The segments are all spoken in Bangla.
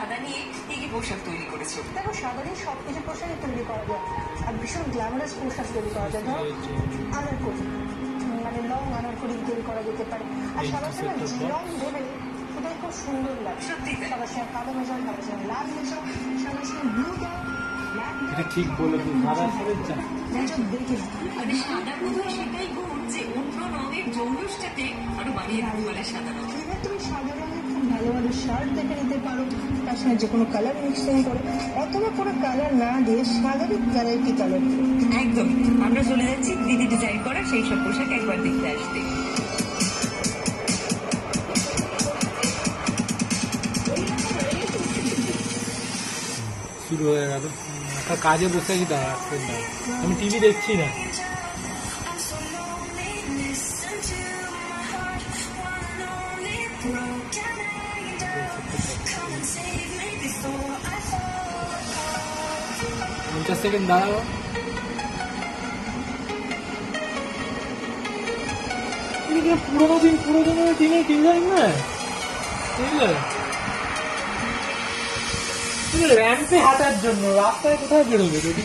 সাদা নিয়ে কি কি পোশাক তৈরি করেছো? দেখো সাদা দিয়ে সবকিছু পোশাকই তৈরি করা যায়, আর ভীষণ গ্ল্যামারাস পোশাক তৈরি করা যায়। ধরো আনারকলি, মানে লং আনারকলি তৈরি করা যেতে পারে। আর সাদার সঙ্গে লং দেবে সেটাই খুব সুন্দর লাগে। সত্যি তাই। সাদার সঙ্গে কালো মেশাও, সাদার সঙ্গে লাল মেশাও, সাদার সঙ্গে ব্লু দাও, ব্ল্যাক এটা ঠিক বলে তো সাদা সাদা দেখে মানে সাদা বোধহয় সেটাই গুণ যে অন্য রঙের জৌলুসটাকে আরো বাড়িয়ে দিতে পারে সাদা রঙ। এবার তুমি সাদা রঙের খুব ভালো ভালো শার্ট দেখে নিতে পারো, তার সঙ্গে যে কোনো কালার মিক্সিং করে, অথবা কোনো কালার না দিয়ে সাদারই ভ্যারাইটি কালার দিয়ে। একদম। আমরা চলে যাচ্ছি দিদি ডিজাইন করা সেই সব পোশাক একবার দেখতে আসতে। শুরু হয়ে গেল। একটা কাজে বসে আছি, দাঁড়া আমি টিভি দেখছি না। পঞ্চাশ সেকেন্ড দাঁড়াবো। পুরোনো দিনের ডিজাইন না, বুঝলে? র্যাম্পে হাঁটার জন্য রাস্তায় কোথায় বেরোবে যদি?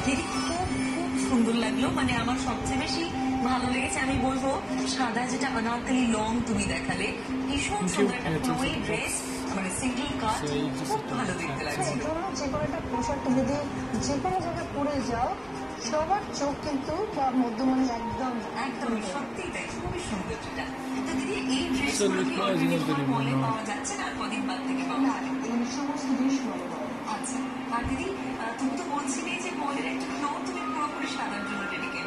দিদি খুব সুন্দর লাগলো, মানে আমার সবচেয়ে বেশি ভালো লেগেছে আমি বলবো সাদা যেটা অনারকলি লং তুমি দেখালে, ভীষণ সুন্দর একটা ফ্লোয়ি ড্রেস, মানে সিঙ্গেল কাট, খুব ভালো দেখতে লাগছিল। যে কোনো একটা পোশাক যদি যে কোনো জায়গায় পরে যাও, সবার চোখ কিন্তু মধ্যমানে একদম একদমই সত্যি তাই, খুবই সুন্দর যেটা। তো দিদি এই ড্রেসগুলো কি অলরেডি তোমার মলে পাওয়া যাচ্ছে না, কদিন বাদ থেকে পাওয়া যাবে? এই সমস্ত জিনিস মনে হয়। আচ্ছা। আর দিদি তুমি তো বলছিলে যে মলের একটা ফ্লোর তুমি পুরোপুরি সাদার জন্য ডেডিকেট